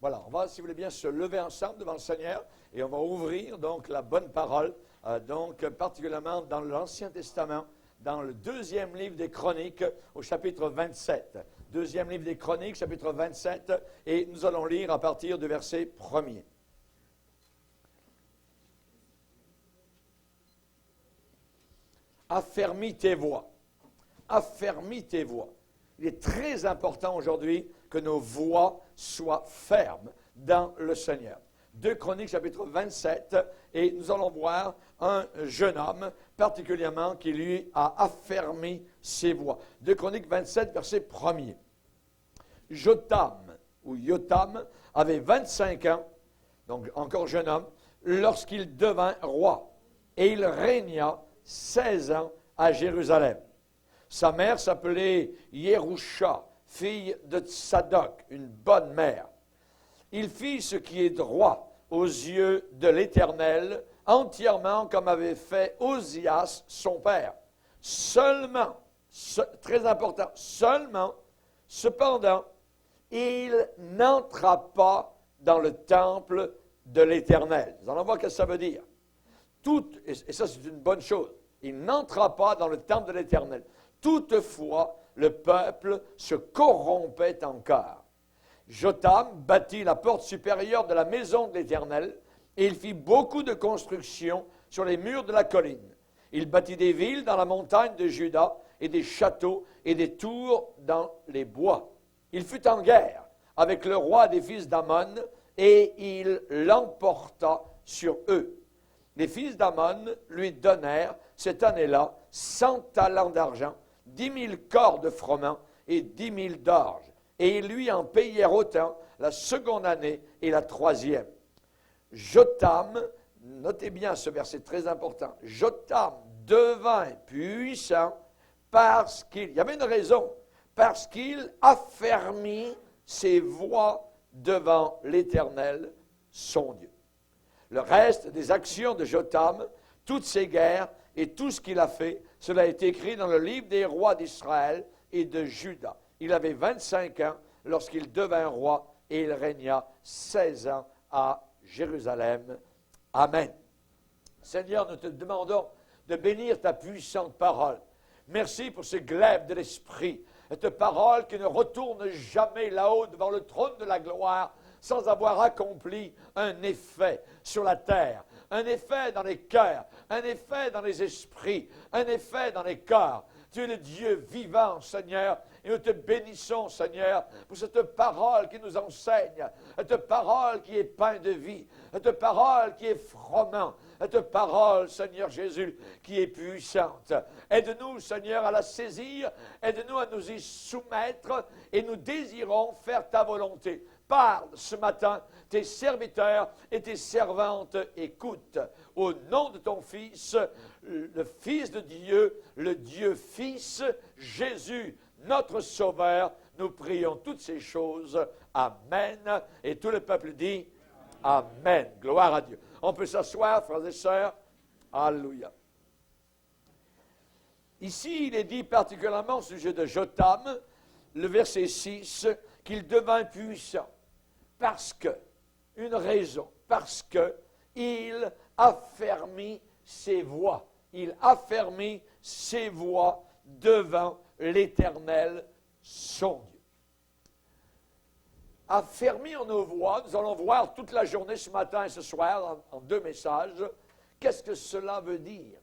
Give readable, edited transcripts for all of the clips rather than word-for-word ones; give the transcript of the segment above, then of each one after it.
Voilà, on va, si vous voulez bien, se lever ensemble devant le Seigneur et on va ouvrir donc la bonne parole, donc particulièrement dans l'Ancien Testament, dans le deuxième livre des Chroniques, au chapitre 27. Deuxième livre des Chroniques, chapitre 27, et nous allons lire à partir du verset 1er. Affermis tes voix. Affermis tes voix. Il est très important aujourd'hui que nos voix soient fermes dans le Seigneur. 2 Chroniques, chapitre 27, et nous allons voir un jeune homme particulièrement qui, lui, a affermi ses voix. 2 Chroniques 27, verset 1er. Jotam, ou Yotam, avait 25 ans, donc encore jeune homme, lorsqu'il devint roi, et il régna 16 ans à Jérusalem. Sa mère s'appelait Yérusha, fille de Tsadok, une bonne mère. Il fit ce qui est droit aux yeux de l'Éternel, entièrement comme avait fait Osias, son père. Seulement, très important, seulement, cependant, il n'entra pas dans le temple de l'Éternel. Vous allez voir ce que ça veut dire. Et ça, c'est une bonne chose. Il n'entra pas dans le temple de l'Éternel. Toutefois, le peuple se corrompait encore. Jotam bâtit la porte supérieure de la maison de l'Éternel et il fit beaucoup de constructions sur les murs de la colline. Il bâtit des villes dans la montagne de Juda et des châteaux et des tours dans les bois. Il fut en guerre avec le roi des fils d'Ammon et il l'emporta sur eux. Les fils d'Ammon lui donnèrent cette année-là 100 talents d'argent, 10 000 corps de froment et 10 000 d'orge. Et ils lui en payèrent autant la seconde année et la troisième. Jotam, notez bien ce verset très important, Jotam devint puissant parce qu'il, il y avait une raison, parce qu'il affermit ses voix devant l'Éternel, son Dieu. Le reste des actions de Jotam, toutes ses guerres et tout ce qu'il a fait, cela a été écrit dans le livre des rois d'Israël et de Juda. Il avait 25 ans lorsqu'il devint roi et il régna 16 ans à Jérusalem. Amen. Seigneur, nous te demandons de bénir ta puissante parole. Merci pour ce glaive de l'Esprit, cette parole qui ne retourne jamais là-haut devant le trône de la gloire sans avoir accompli un effet sur la terre, un effet dans les cœurs, un effet dans les esprits, un effet dans les corps. Tu es le Dieu vivant, Seigneur, et nous te bénissons, Seigneur, pour cette parole qui nous enseigne, cette parole qui est pain de vie, cette parole qui est froment, cette parole, Seigneur Jésus, qui est puissante. Aide-nous, Seigneur, à la saisir, aide-nous à nous y soumettre, et nous désirons faire ta volonté. Parle ce matin, tes serviteurs et tes servantes écoutent. Au nom de ton Fils, le Fils de Dieu, le Dieu Fils, Jésus, notre Sauveur, nous prions toutes ces choses. Amen. Et tout le peuple dit Amen. Gloire à Dieu. On peut s'asseoir, frères et sœurs. Alléluia. Ici, il est dit particulièrement au sujet de Jotam, le verset 6, qu'il devint puissant. Parce que, une raison, parce que il affermit ses voix. Il affermit ses voix devant l'Éternel, son Dieu. Affermir nos voix, nous allons voir toute la journée ce matin et ce soir en deux messages, qu'est-ce que cela veut dire.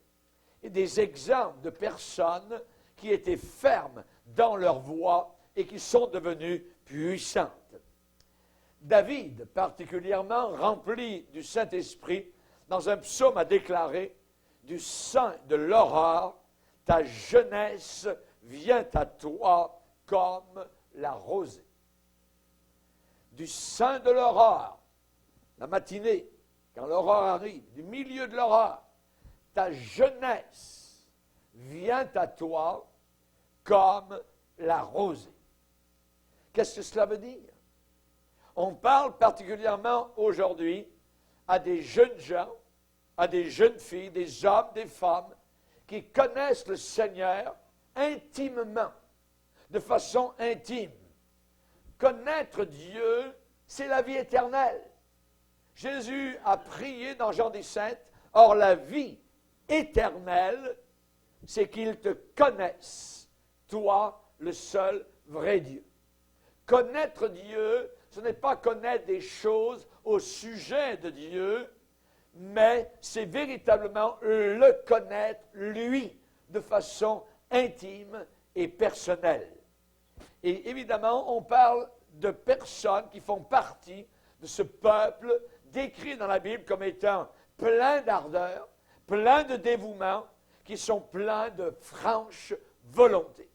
Et des exemples de personnes qui étaient fermes dans leur voix et qui sont devenues puissantes. David, particulièrement rempli du Saint-Esprit, dans un psaume a déclaré « Du sein de l'aurore, ta jeunesse vient à toi comme la rosée. » Du sein de l'aurore, la matinée, quand l'aurore arrive, du milieu de l'aurore, ta jeunesse vient à toi comme la rosée. Qu'est-ce que cela veut dire? On parle particulièrement aujourd'hui à des jeunes gens, à des jeunes filles, des hommes, des femmes qui connaissent le Seigneur intimement, de façon intime. Connaître Dieu, c'est la vie éternelle. Jésus a prié dans Jean 17, « Or la vie éternelle, c'est qu'ils te connaissent, toi, le seul vrai Dieu. » Connaître Dieu, ce n'est pas connaître des choses au sujet de Dieu, mais c'est véritablement le connaître, lui, de façon intime et personnelle. Et évidemment, on parle de personnes qui font partie de ce peuple décrit dans la Bible comme étant plein d'ardeur, plein de dévouement, qui sont pleins de franche volonté,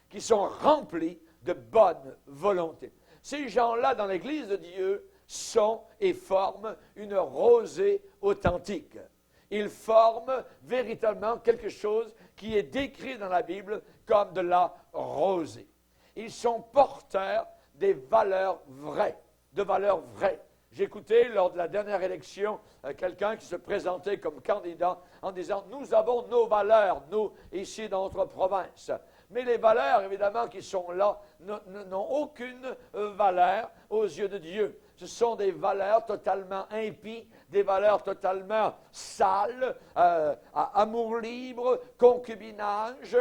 qui sont remplis de bonne volonté. Ces gens-là, dans l'Église de Dieu, sont et forment une rosée authentique. Ils forment véritablement quelque chose qui est décrit dans la Bible comme de la rosée. Ils sont porteurs des valeurs vraies, de valeurs vraies. J'écoutais lors de la dernière élection quelqu'un qui se présentait comme candidat en disant « Nous avons nos valeurs, nous, ici dans notre province. » Mais les valeurs, évidemment, qui sont là, n'ont aucune valeur aux yeux de Dieu. Ce sont des valeurs totalement impies, des valeurs totalement sales, amour libre, concubinage,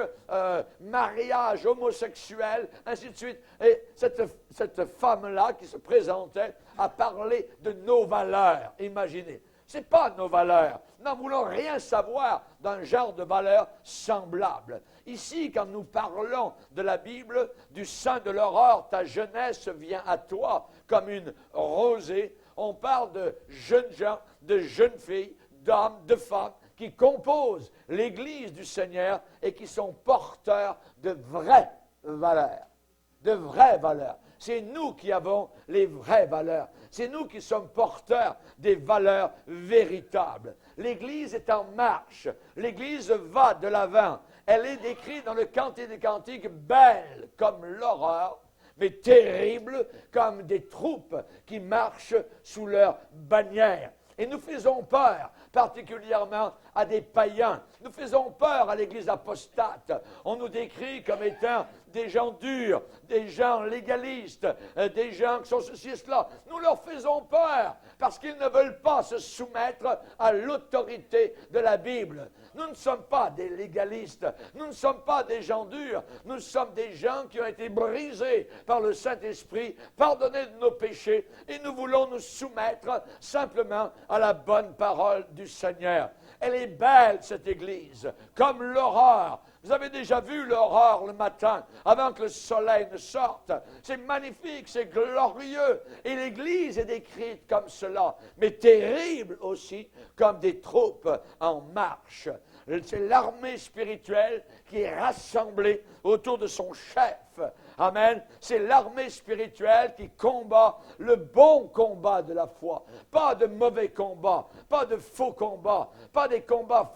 mariage homosexuel, ainsi de suite. Et cette femme-là qui se présentait a parlé de nos valeurs, imaginez. Ce n'est pas nos valeurs. Nous n'en voulons rien savoir d'un genre de valeurs semblables. Ici, quand nous parlons de la Bible, du sein de l'aurore, ta jeunesse vient à toi comme une rosée, on parle de jeunes gens, de jeunes filles, d'hommes, de femmes qui composent l'Église du Seigneur et qui sont porteurs de vraies valeurs. De vraies valeurs. C'est nous qui avons les vraies valeurs. C'est nous qui sommes porteurs des valeurs véritables. L'Église est en marche. L'Église va de l'avant. Elle est décrite dans le Cantique des Cantiques, belle comme l'aurore, mais terrible comme des troupes qui marchent sous leur bannière. Et nous faisons peur, particulièrement à des païens. Nous faisons peur à l'Église apostate. On nous décrit comme étant des gens durs, des gens légalistes, des gens qui sont ceci et cela. Nous leur faisons peur parce qu'ils ne veulent pas se soumettre à l'autorité de la Bible. Nous ne sommes pas des légalistes, nous ne sommes pas des gens durs, nous sommes des gens qui ont été brisés par le Saint-Esprit, pardonnés de nos péchés, et nous voulons nous soumettre simplement à la bonne parole du Seigneur. Elle est belle, cette Église, comme l'aurore. Vous avez déjà vu l'aurore le matin, avant que le soleil ne sorte. C'est magnifique, c'est glorieux. Et l'Église est décrite comme cela, mais terrible aussi, comme des troupes en marche. C'est l'armée spirituelle qui est rassemblée autour de son chef. Amen. C'est l'armée spirituelle qui combat le bon combat de la foi. Pas de mauvais combats, pas de faux combats, pas des combats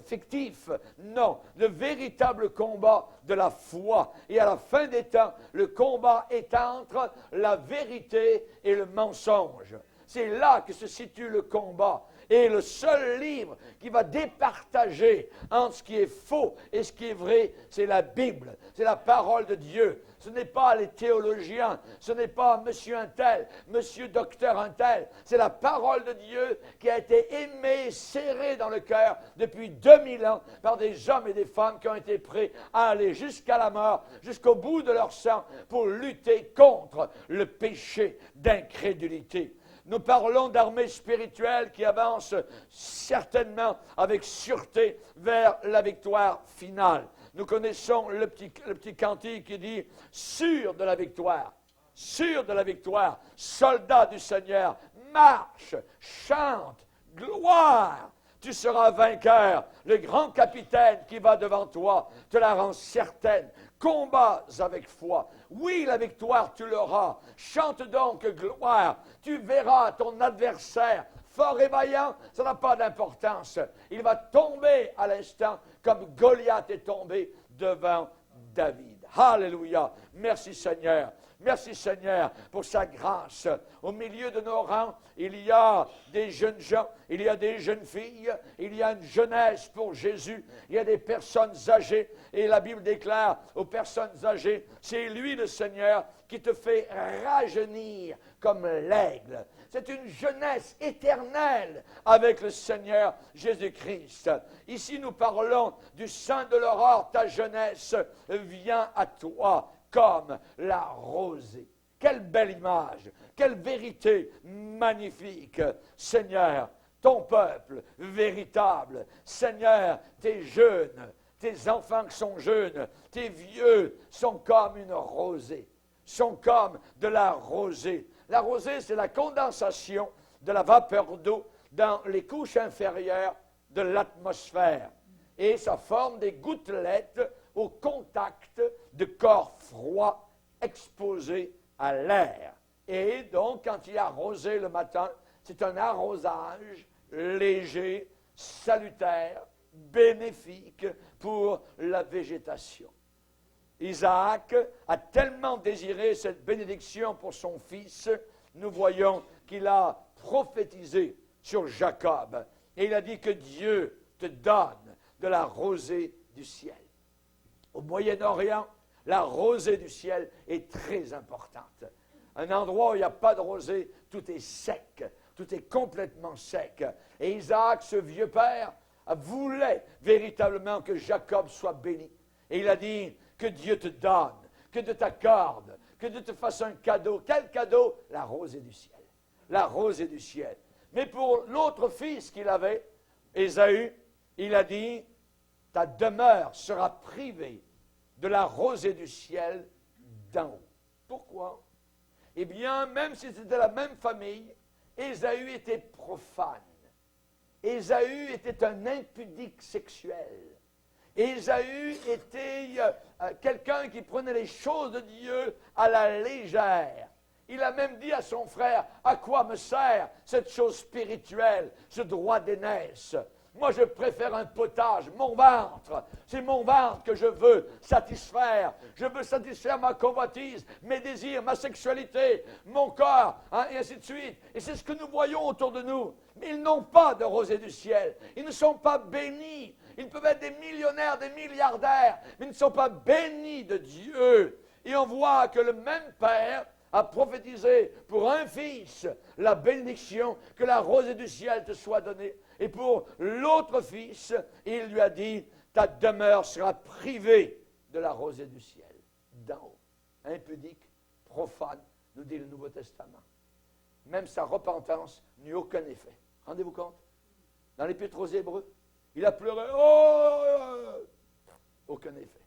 fictifs. Non, le véritable combat de la foi. Et à la fin des temps, le combat est entre la vérité et le mensonge. C'est là que se situe le combat. Et le seul livre qui va départager entre ce qui est faux et ce qui est vrai, c'est la Bible, c'est la parole de Dieu. Ce n'est pas les théologiens, ce n'est pas monsieur un tel, monsieur docteur un tel. C'est la parole de Dieu qui a été aimée, serrée dans le cœur depuis 2000 ans par des hommes et des femmes qui ont été prêts à aller jusqu'à la mort, jusqu'au bout de leur sang, pour lutter contre le péché d'incrédulité. Nous parlons d'armée spirituelle qui avance certainement avec sûreté vers la victoire finale. Nous connaissons le petit cantique qui dit « Sûr de la victoire, soldat du Seigneur, marche, chante, gloire ». Tu seras vainqueur. Le grand capitaine qui va devant toi te la rend certaine. Combats avec foi. Oui, la victoire, tu l'auras. Chante donc gloire. Tu verras ton adversaire fort et vaillant. Ça n'a pas d'importance. Il va tomber à l'instant comme Goliath est tombé devant David. Alléluia. Merci Seigneur. Merci Seigneur pour sa grâce. Au milieu de nos rangs, il y a des jeunes gens, il y a des jeunes filles, il y a une jeunesse pour Jésus, il y a des personnes âgées. Et la Bible déclare aux personnes âgées, c'est lui le Seigneur qui te fait rajeunir comme l'aigle. C'est une jeunesse éternelle avec le Seigneur Jésus-Christ. Ici, nous parlons du sein de l'aurore. Ta jeunesse vient à toi comme la rosée. Quelle belle image, quelle vérité magnifique. Seigneur, ton peuple véritable. Seigneur, tes jeunes, tes enfants qui sont jeunes, tes vieux sont comme une rosée, sont comme de la rosée. La rosée, c'est la condensation de la vapeur d'eau dans les couches inférieures de l'atmosphère. Et ça forme des gouttelettes au contact de corps froids exposés à l'air. Et donc, quand il y a rosée le matin, c'est un arrosage léger, salutaire, bénéfique pour la végétation. Isaac a tellement désiré cette bénédiction pour son fils, nous voyons qu'il a prophétisé sur Jacob. Et il a dit que Dieu te donne de la rosée du ciel. Au Moyen-Orient, la rosée du ciel est très importante. Un endroit où il n'y a pas de rosée, tout est sec, tout est complètement sec. Et Isaac, ce vieux père, voulait véritablement que Jacob soit béni. Et il a dit que Dieu te donne, que Dieu t'accorde, que Dieu te fasse un cadeau. Quel cadeau? La rosée du ciel. La rosée du ciel. Mais pour l'autre fils qu'il avait, Ésaü, il a dit, ta demeure sera privée de la rosée du ciel d'en haut. Pourquoi? Eh bien, même si c'était la même famille, Ésaü était profane. Ésaü était un impudique sexuel. Ésaü était quelqu'un qui prenait les choses de Dieu à la légère. Il a même dit à son frère, à quoi me sert cette chose spirituelle, ce droit d'aînesse? Moi, je préfère un potage, mon ventre. C'est mon ventre que je veux satisfaire. Je veux satisfaire ma convoitise, mes désirs, ma sexualité, mon corps, hein, et ainsi de suite. Et c'est ce que nous voyons autour de nous. Mais ils n'ont pas de rosée du ciel. Ils ne sont pas bénis. Ils peuvent être des millionnaires, des milliardaires, mais ils ne sont pas bénis de Dieu. Et on voit que le même Père a prophétisé pour un fils la bénédiction, que la rosée du ciel te soit donnée. Et pour l'autre fils, il lui a dit, ta demeure sera privée de la rosée du ciel, d'en haut. Impudique, profane, nous dit le Nouveau Testament. Même sa repentance n'eut aucun effet. Rendez-vous compte? Dans l'Épître aux Hébreux, il a pleuré, oh! Aucun effet.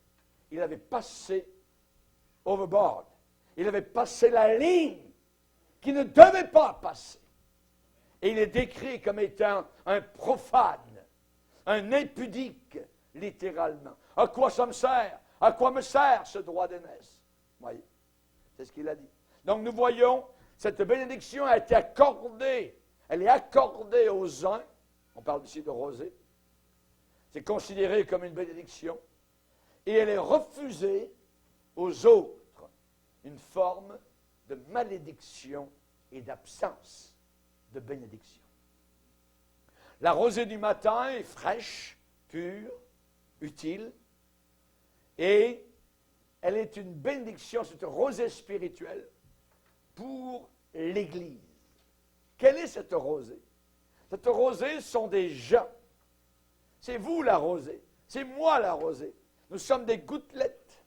Il avait passé overboard. Il avait passé la ligne qu'il ne devait pas passer. Et il est décrit comme étant un profane, un impudique, littéralement. À quoi ça me sert? À quoi me sert ce droit d'aînesse? Voyez, c'est ce qu'il a dit. Donc nous voyons, cette bénédiction a été accordée. Elle est accordée aux uns. On parle ici de rosée. C'est considéré comme une bénédiction. Et elle est refusée aux autres. Une forme de malédiction et d'absence de bénédiction. La rosée du matin est fraîche, pure, utile, et elle est une bénédiction, c'est une rosée spirituelle pour l'Église. Quelle est cette rosée? Cette rosée, ce sont des gens. C'est vous la rosée, c'est moi la rosée. Nous sommes des gouttelettes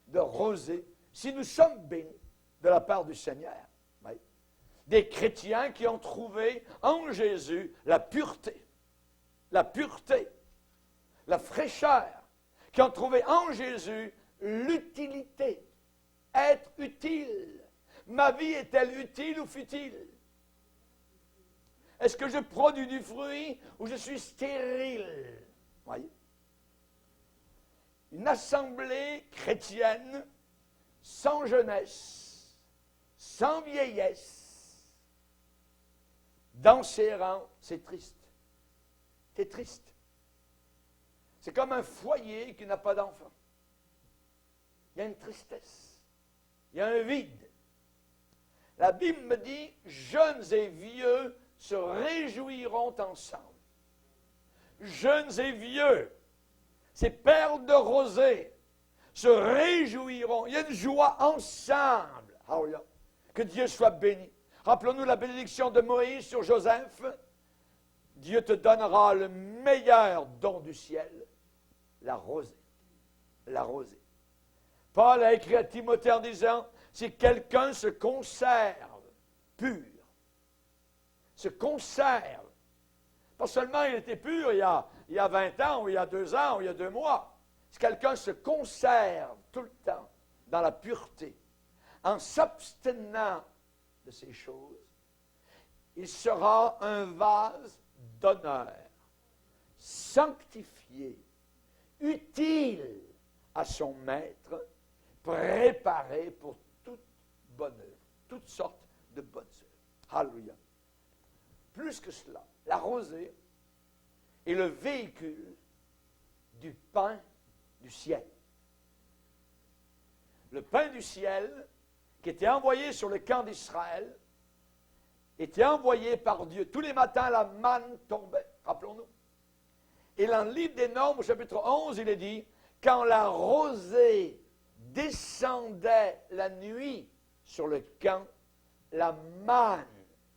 de rosée si nous sommes bénis de la part du Seigneur. Oui. Des chrétiens qui ont trouvé en Jésus la pureté, la fraîcheur, qui ont trouvé en Jésus l'utilité, être utile. Ma vie est-elle utile ou futile? Est-ce que je produis du fruit ou je suis stérile? Voyez? Une assemblée chrétienne sans jeunesse, sans vieillesse, dans ses rangs, c'est triste. C'est triste. C'est comme un foyer qui n'a pas d'enfant. Il y a une tristesse. Il y a un vide. La Bible me dit, jeunes et vieux se réjouiront ensemble. Jeunes et vieux, ces perles de rosée, se réjouiront. Il y a une joie ensemble. Alléluia. Que Dieu soit béni. Rappelons-nous la bénédiction de Moïse sur Joseph. Dieu te donnera le meilleur don du ciel, la rosée. La rosée. Paul a écrit à Timothée en disant, si quelqu'un se conserve pur, se conserve, pas seulement il était pur il y a 20 ans, ou il y a 2 ans, ou il y a 2 mois, si quelqu'un se conserve tout le temps dans la pureté, en s'abstenant de ces choses, il sera un vase d'honneur, sanctifié, utile à son maître, préparé pour toute bonne œuvre, toutes sortes de bonnes œuvres. Alléluia. Plus que cela, la rosée est le véhicule du pain du ciel. Le pain du ciel, qui était envoyé sur le camp d'Israël, était envoyé par Dieu. Tous les matins, la manne tombait, rappelons-nous. Et dans le livre des Nombres, au chapitre 11, il est dit, quand la rosée descendait la nuit sur le camp, la manne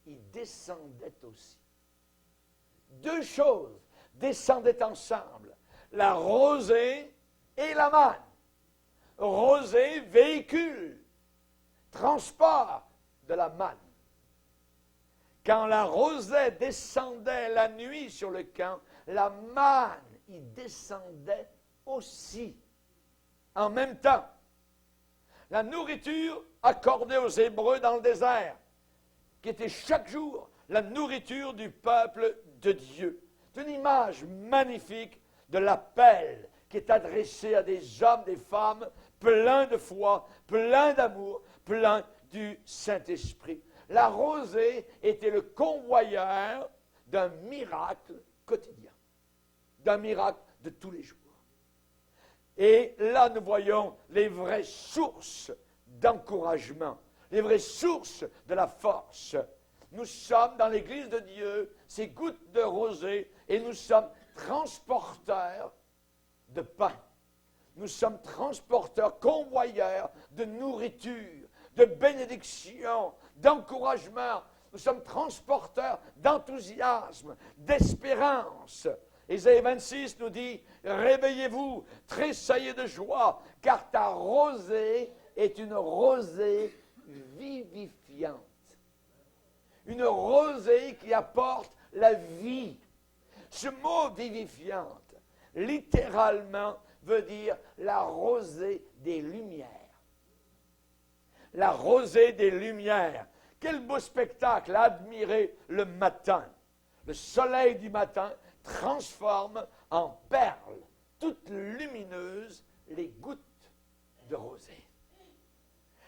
y descendait aussi. 2 choses descendaient ensemble, la rosée et la manne. Rosée, véhicule, transport de la manne. Quand la rosée descendait la nuit sur le camp, la manne y descendait aussi, en même temps. La nourriture accordée aux Hébreux dans le désert, qui était chaque jour la nourriture du peuple de Dieu. C'est une image magnifique de l'appel qui est adressé à des hommes, des femmes, pleins de foi, pleins d'amour, pleins du Saint-Esprit. La rosée était le convoyeur d'un miracle quotidien, d'un miracle de tous les jours. Et là, nous voyons les vraies sources d'encouragement, les vraies sources de la force. Nous sommes dans l'Église de Dieu, ces gouttes de rosée, et nous sommes transporteurs de pain. Nous sommes transporteurs, convoyeurs de nourriture, de bénédiction, d'encouragement. Nous sommes transporteurs d'enthousiasme, d'espérance. Ésaïe 26 nous dit, réveillez-vous, tressaillez de joie, car ta rosée est une rosée vivifiante. Une rosée qui apporte la vie. Ce mot vivifiante, littéralement, veut dire la rosée des lumières. La rosée des lumières. Quel beau spectacle à admirer le matin. Le soleil du matin transforme en perles, toutes lumineuses, les gouttes de rosée.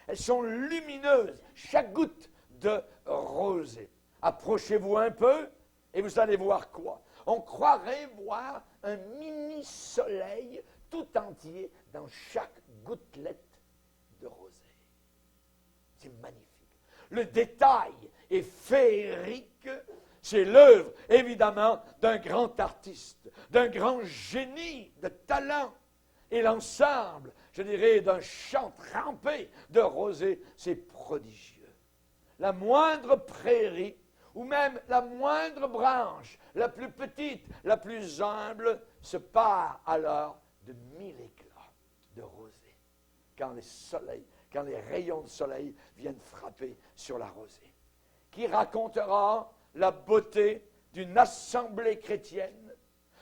Elles sont lumineuses, chaque goutte de rosée. Approchez-vous un peu et vous allez voir quoi? On croirait voir un mini-soleil tout entier dans chaque gouttelette de rosée. C'est magnifique. Le détail est féerique. C'est l'œuvre, évidemment, d'un grand artiste, d'un grand génie de talent. Et l'ensemble, je dirais, d'un champ trempé de rosée, c'est prodigieux. La moindre prairie, ou même la moindre branche, la plus petite, la plus humble, se part alors de 1000 éclats de rosée. Quand les rayons de soleil viennent frapper sur la rosée. Qui racontera la beauté d'une assemblée chrétienne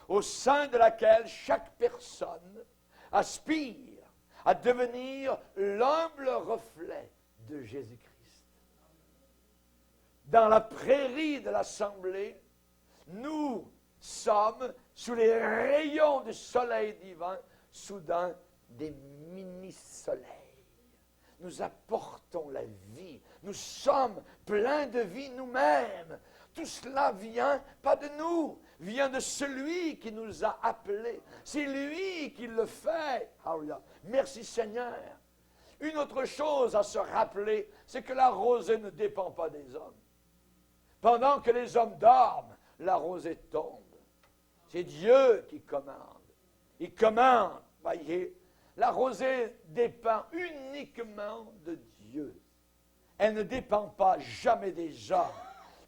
au sein de laquelle chaque personne aspire à devenir l'humble reflet de Jésus-Christ. Dans la prairie de l'assemblée, nous sommes sous les rayons du soleil divin, soudain des mini-soleils. Nous apportons la vie. Nous sommes pleins de vie nous-mêmes. Tout cela vient, pas de nous, vient de celui qui nous a appelés. C'est lui qui le fait. Alléluia. Merci Seigneur. une autre chose à se rappeler, c'est que la rosée ne dépend pas des hommes. Pendant que les hommes dorment, la rosée tombe. C'est Dieu qui commande. Il commande, voyez. La rosée dépend uniquement de Dieu. Elle ne dépend pas jamais des hommes.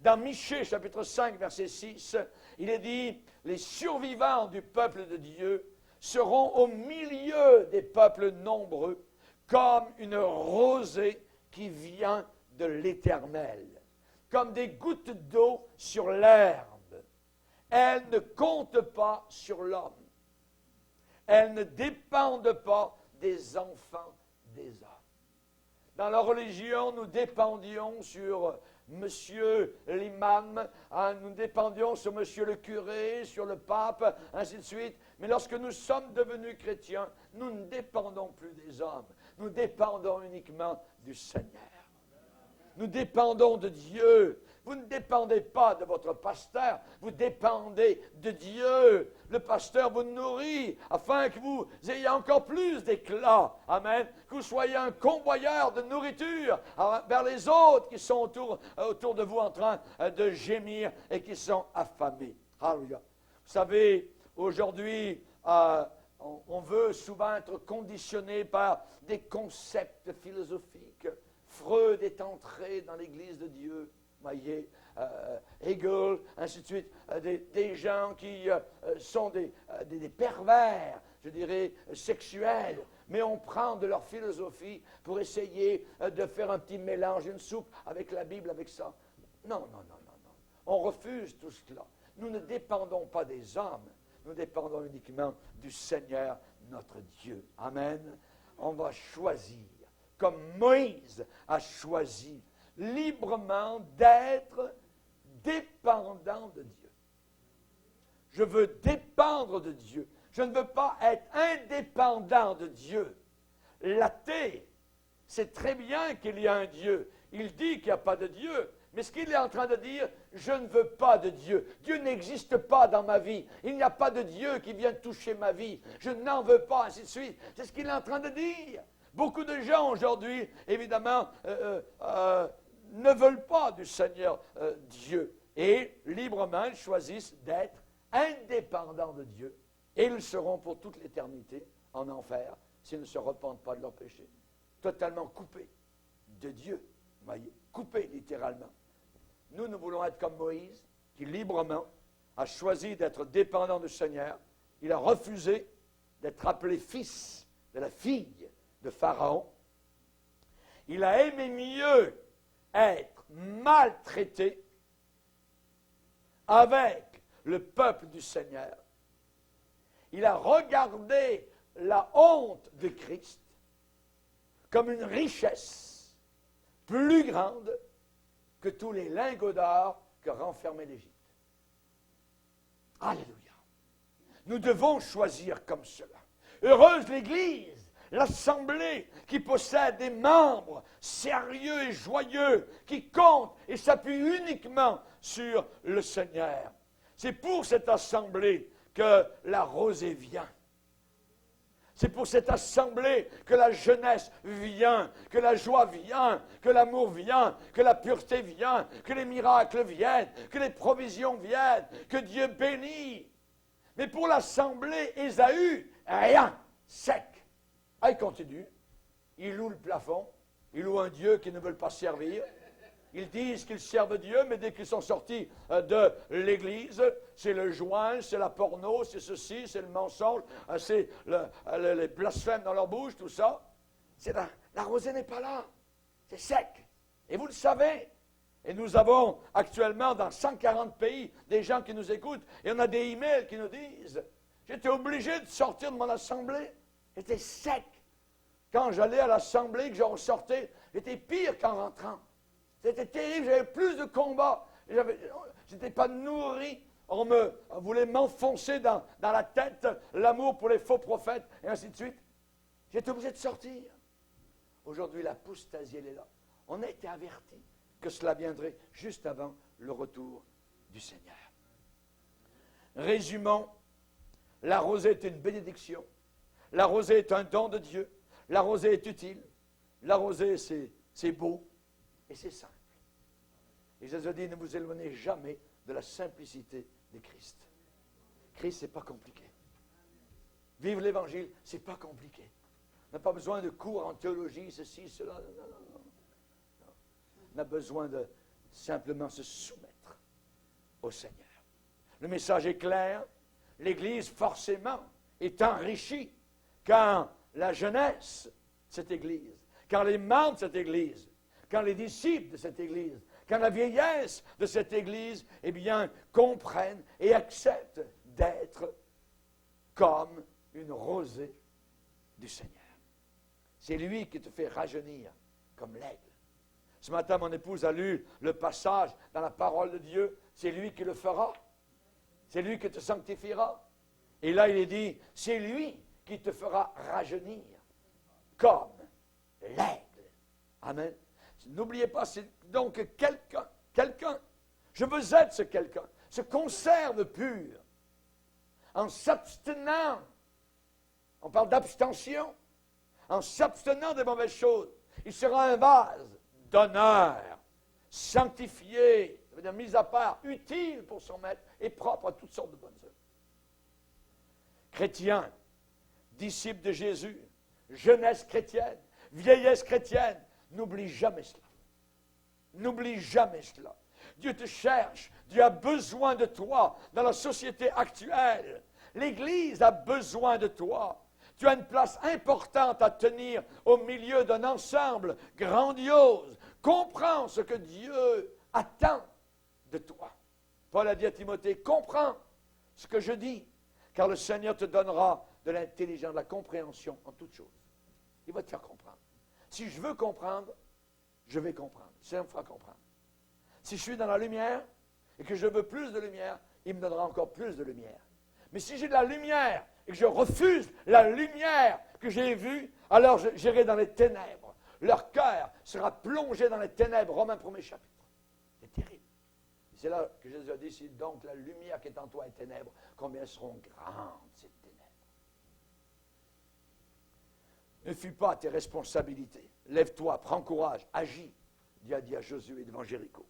Dans Michée, chapitre 5, verset 6, il est dit, les survivants du peuple de Dieu seront au milieu des peuples nombreux, comme une rosée qui vient de l'Éternel, comme des gouttes d'eau sur l'herbe. Elles ne comptent pas sur l'homme. Elles ne dépendent pas des enfants des hommes. Dans la religion, nous dépendions sur monsieur l'imam, nous dépendions sur monsieur le curé, sur le pape, ainsi de suite. Mais lorsque nous sommes devenus chrétiens, nous ne dépendons plus des hommes. Nous dépendons uniquement du Seigneur. Nous dépendons de Dieu. Vous ne dépendez pas de votre pasteur, vous dépendez de Dieu. Le pasteur vous nourrit afin que vous ayez encore plus d'éclat. Amen. Que vous soyez un convoyeur de nourriture vers les autres qui sont autour de vous en train de gémir et qui sont affamés. Alléluia. Vous savez, aujourd'hui, on veut souvent être conditionné par des concepts philosophiques. Freud est entré dans l'Église de Dieu. Voyez, Hegel, ainsi de suite, des gens qui sont des pervers, je dirais, sexuels, mais on prend de leur philosophie pour essayer de faire un petit mélange, une soupe avec la Bible, avec ça. Non, non, non, non, non. On refuse tout cela. Nous ne dépendons pas des hommes, nous dépendons uniquement du Seigneur, notre Dieu. Amen. On va choisir, comme Moïse a choisi, librement d'être dépendant de Dieu. Je veux dépendre de Dieu. Je ne veux pas être indépendant de Dieu. L'athée sait très bien qu'il y a un Dieu. Il dit qu'il n'y a pas de Dieu. Mais ce qu'il est en train de dire, je ne veux pas de Dieu. Dieu n'existe pas dans ma vie. Il n'y a pas de Dieu qui vient toucher ma vie. Je n'en veux pas, ainsi de suite. C'est ce qu'il est en train de dire. Beaucoup de gens aujourd'hui, évidemment, ne veulent pas du Seigneur Dieu. Et librement, ils choisissent d'être indépendants de Dieu. Et ils seront pour toute l'éternité en enfer s'ils ne se repentent pas de leurs péchés. Totalement coupés de Dieu. Voyez, coupés littéralement. Nous voulons être comme Moïse, qui librement a choisi d'être dépendant du Seigneur. Il a refusé d'être appelé fils de la fille de Pharaon. Il a aimé mieux être maltraité avec le peuple du Seigneur. Il a regardé la honte de Christ comme une richesse plus grande que tous les lingots d'or que renfermait l'Égypte. Alléluia. Nous devons choisir comme cela. Heureuse l'Église, l'Assemblée qui possède des membres sérieux et joyeux, qui comptent et s'appuient uniquement sur le Seigneur. C'est pour cette Assemblée que la rosée vient. C'est pour cette assemblée que la jeunesse vient, que la joie vient, que l'amour vient, que la pureté vient, que les miracles viennent, que les provisions viennent, que Dieu bénit. Mais pour l'assemblée Ésaü, rien, sec. Ah, il continue. Ils louent le plafond. Ils louent un Dieu qu'ils ne veulent pas servir. Ils disent qu'ils servent Dieu, mais dès qu'ils sont sortis de l'Église, c'est le joint, c'est la porno, c'est ceci, c'est le mensonge, c'est les blasphèmes dans leur bouche, tout ça. La rosée n'est pas là. C'est sec. Et vous le savez. Et nous avons actuellement dans 140 pays des gens qui nous écoutent. Et on a des emails qui nous disent « J'étais obligé de sortir de mon assemblée. J'étais sec. Quand j'allais à l'assemblée, que j'en sortais, j'étais pire qu'en rentrant. C'était terrible, j'avais plus de combats. Je n'étais pas nourri. On voulait m'enfoncer dans la tête l'amour pour les faux prophètes, et ainsi de suite. J'étais obligé de sortir. Aujourd'hui, l'apostasie, elle est là. On a été avertis que cela viendrait juste avant le retour du Seigneur. Résumons, la rosée est une bénédiction. La rosée est un don de Dieu. La rosée est utile. La rosée, c'est beau et c'est simple. Et Jésus a dit, ne vous éloignez jamais de la simplicité de Christ. Christ, ce n'est pas compliqué. Vivre l'Évangile, ce n'est pas compliqué. On n'a pas besoin de cours en théologie, ceci, cela. Non, non, non. Non. On a besoin de simplement se soumettre au Seigneur. Le message est clair. L'Église, forcément, est enrichie quand la jeunesse de cette Église, quand les membres de cette Église, quand les disciples de cette Église, quand la vieillesse de cette Église, eh bien, comprennent et acceptent d'être comme une rosée du Seigneur. C'est lui qui te fait rajeunir comme l'aigle. Ce matin, mon épouse a lu le passage dans la parole de Dieu. C'est lui qui le fera. C'est lui qui te sanctifiera. Et là, il est dit, c'est lui qui te fera rajeunir comme l'aigle. Amen. N'oubliez pas, c'est donc quelqu'un, je veux être ce quelqu'un, se conserve pur, en s'abstenant, on parle d'abstention, en s'abstenant des mauvaises choses, il sera un vase d'honneur, sanctifié, ça veut dire mis à part, utile pour son maître et propre à toutes sortes de bonnes œuvres. Chrétien, disciple de Jésus, jeunesse chrétienne, vieillesse chrétienne, n'oublie jamais cela. N'oublie jamais cela. Dieu te cherche. Dieu a besoin de toi dans la société actuelle. L'Église a besoin de toi. Tu as une place importante à tenir au milieu d'un ensemble grandiose. Comprends ce que Dieu attend de toi. Paul a dit à Timothée, comprends ce que je dis, car le Seigneur te donnera de l'intelligence, de la compréhension en toutes choses. Il va te faire comprendre. Si je veux comprendre, je vais comprendre. Ça me fera comprendre. Si je suis dans la lumière et que je veux plus de lumière, il me donnera encore plus de lumière. Mais si j'ai de la lumière et que je refuse la lumière que j'ai vue, alors j'irai dans les ténèbres. Leur cœur sera plongé dans les ténèbres. Romains 1er chapitre. C'est terrible. Et c'est là que Jésus a dit, si donc la lumière qui est en toi est ténèbres, combien seront grandes ces ténèbres. Ne fuis pas tes responsabilités. Lève-toi, prends courage, agis. Dieu a dit à Josué devant Jéricho.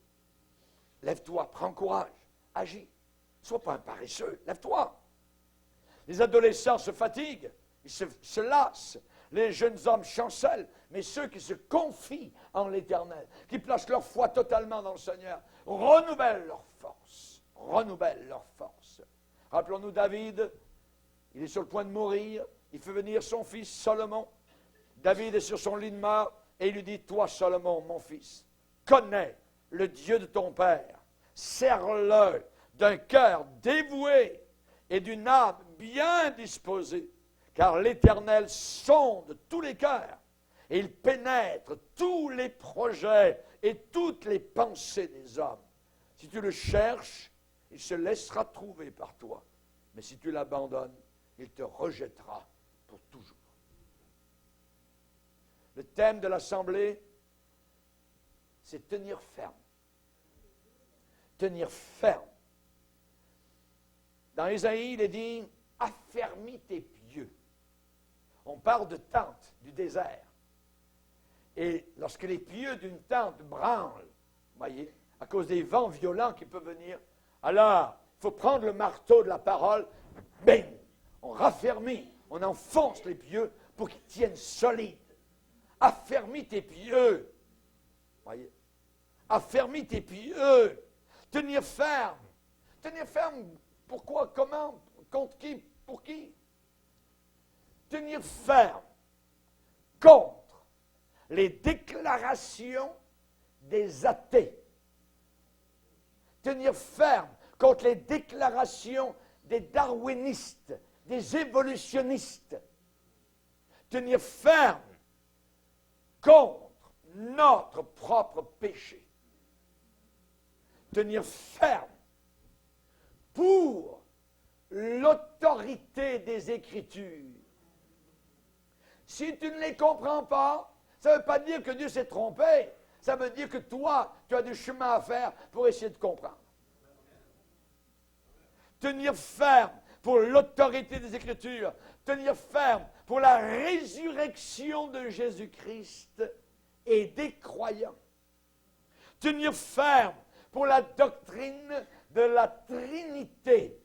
Lève-toi, prends courage, agis. Sois pas un paresseux, lève-toi. Les adolescents se fatiguent, ils se lassent. Les jeunes hommes chancellent, mais ceux qui se confient en l'Éternel, qui placent leur foi totalement dans le Seigneur, renouvellent leur force. Renouvellent leur force. Rappelons-nous David, il est sur le point de mourir, il fait venir son fils Salomon. David est sur son lit de mort et il lui dit, toi Salomon, mon fils, connais le Dieu de ton père, sers-le d'un cœur dévoué et d'une âme bien disposée, car l'Éternel sonde tous les cœurs et il pénètre tous les projets et toutes les pensées des hommes. Si tu le cherches, il se laissera trouver par toi, mais si tu l'abandonnes, il te rejettera pour toujours. Le thème de l'Assemblée, c'est tenir ferme. Tenir ferme. Dans Ésaïe, il est dit, affermis tes pieux. On parle de tente, du désert. Et lorsque les pieux d'une tente branlent, voyez, à cause des vents violents qui peuvent venir, alors il faut prendre le marteau de la parole, bing, on raffermit, on enfonce les pieux pour qu'ils tiennent solides. Affermis tes pieux. Voyez, affermis tes pieux. Tenir ferme. Tenir ferme, pourquoi, comment, contre qui, pour qui? Tenir ferme contre les déclarations des athées. Tenir ferme contre les déclarations des darwinistes, des évolutionnistes. Tenir ferme contre notre propre péché. Tenir ferme pour l'autorité des Écritures. Si tu ne les comprends pas, ça ne veut pas dire que Dieu s'est trompé. Ça veut dire que toi, tu as du chemin à faire pour essayer de comprendre. Tenir ferme pour l'autorité des Écritures. Tenir ferme pour la résurrection de Jésus-Christ et des croyants. Tenir ferme pour la doctrine de la Trinité.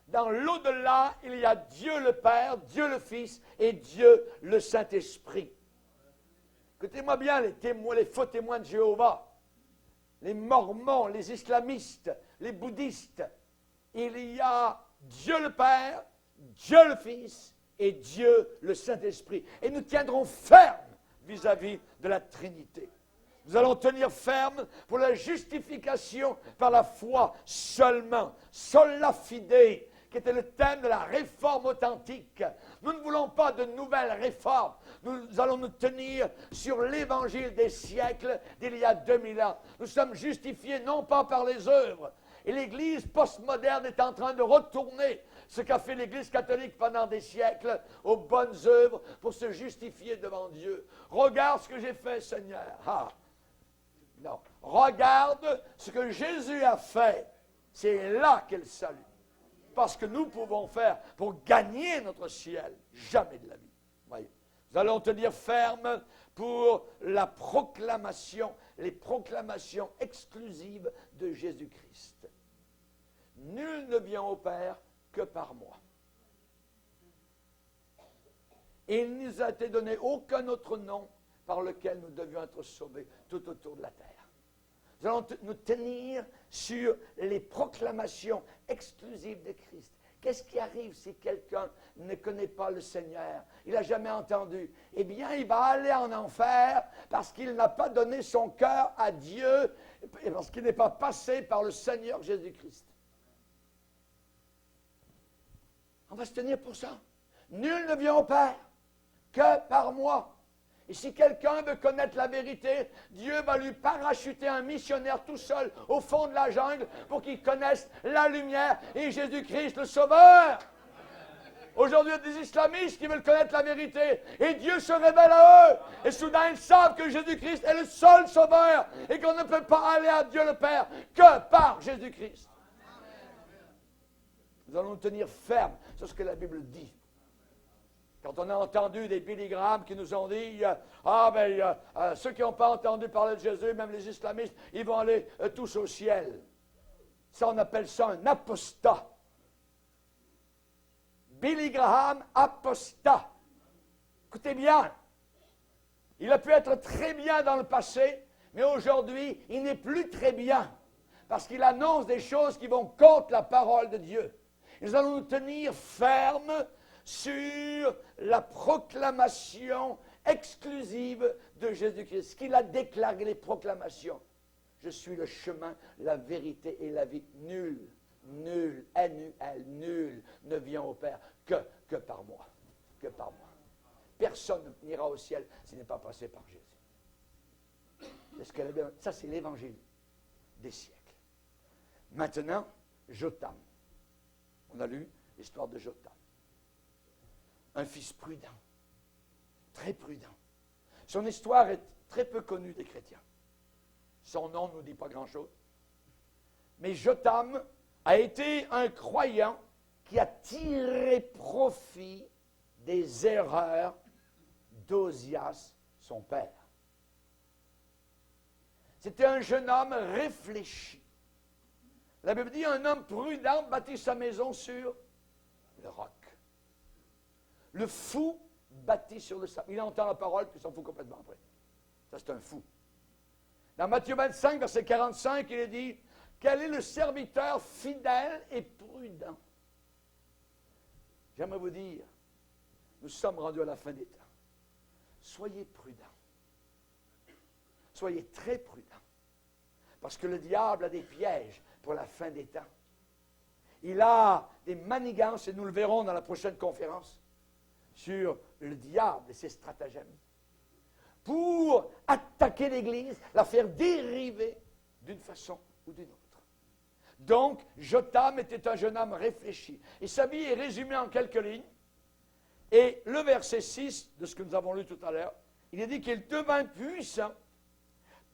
Dans l'au-delà, il y a Dieu le Père, Dieu le Fils et Dieu le Saint-Esprit. Écoutez-moi bien, les témoins, les faux témoins de Jéhovah, les mormons, les islamistes, les bouddhistes. Il y a Dieu le Père, Dieu le Fils et Dieu le Saint-Esprit. Et nous tiendrons ferme vis-à-vis de la Trinité. Nous allons tenir ferme pour la justification par la foi seulement. Sola fide, qui était le thème de la réforme authentique. Nous ne voulons pas de nouvelles réformes. Nous allons nous tenir sur l'évangile des siècles d'il y a 2000 ans. Nous sommes justifiés non pas par les œuvres. Et l'Église postmoderne est en train de retourner ce qu'a fait l'Église catholique pendant des siècles aux bonnes œuvres pour se justifier devant Dieu. Regarde ce que j'ai fait, Seigneur. Ah. Non. Regarde ce que Jésus a fait. C'est là qu'est le salut. Parce que nous pouvons faire pour gagner notre ciel. Jamais de la vie. Voyez. Nous allons tenir ferme pour la proclamation, les proclamations exclusives de Jésus-Christ. Nul ne vient au Père que par moi. Et il ne nous a été donné aucun autre nom par lequel nous devions être sauvés tout autour de la terre. Nous allons nous tenir sur les proclamations exclusives de Christ. Qu'est-ce qui arrive si quelqu'un ne connaît pas le Seigneur? Il n'a jamais entendu. Eh bien, il va aller en enfer parce qu'il n'a pas donné son cœur à Dieu et parce qu'il n'est pas passé par le Seigneur Jésus-Christ. On va se tenir pour ça. Nul ne vient au Père que par moi. Et si quelqu'un veut connaître la vérité, Dieu va lui parachuter un missionnaire tout seul au fond de la jungle pour qu'il connaisse la lumière et Jésus-Christ le Sauveur. Aujourd'hui, il y a des islamistes qui veulent connaître la vérité et Dieu se révèle à eux. Et soudain, ils savent que Jésus-Christ est le seul Sauveur et qu'on ne peut pas aller à Dieu le Père que par Jésus-Christ. Nous allons nous tenir fermes sur ce que la Bible dit. Quand on a entendu des Billy Graham qui nous ont dit ceux qui n'ont pas entendu parler de Jésus, même les islamistes, ils vont aller tous au ciel. Ça, on appelle ça un apostat. Billy Graham, apostat. Écoutez bien, il a pu être très bien dans le passé, mais aujourd'hui, il n'est plus très bien, parce qu'il annonce des choses qui vont contre la parole de Dieu. Nous allons nous tenir fermes sur la proclamation exclusive de Jésus-Christ. Ce qu'il a déclaré, les proclamations. Je suis le chemin, la vérité et la vie. Nul, N-U-L, nul ne vient au Père que par moi. Que par moi. Personne n'ira au ciel s'il n'est pas passé par Jésus. Ça, c'est l'évangile des siècles. Maintenant, Jotam. On a lu l'histoire de Jotam. Un fils prudent, très prudent. Son histoire est très peu connue des chrétiens. Son nom ne nous dit pas grand-chose. Mais Jotam a été un croyant qui a tiré profit des erreurs d'Ozias, son père. C'était un jeune homme réfléchi. La Bible dit, un homme prudent bâtit sa maison sur le roc. Le fou bâtit sur le sable. Il entend la parole, puis il s'en fout complètement après. Ça, c'est un fou. Dans Matthieu 25, verset 45, il est dit, « Quel est le serviteur fidèle et prudent? » J'aimerais vous dire, nous sommes rendus à la fin des temps. Soyez prudents. Soyez très prudents. Parce que le diable a des pièges pour la fin des temps. Il a des manigances, et nous le verrons dans la prochaine conférence, sur le diable et ses stratagèmes, pour attaquer l'Église, la faire dériver d'une façon ou d'une autre. Donc, Jotam était un jeune homme réfléchi. Et sa vie est résumée en quelques lignes. Et le verset 6 de ce que nous avons lu tout à l'heure, il est dit qu'il devint puissant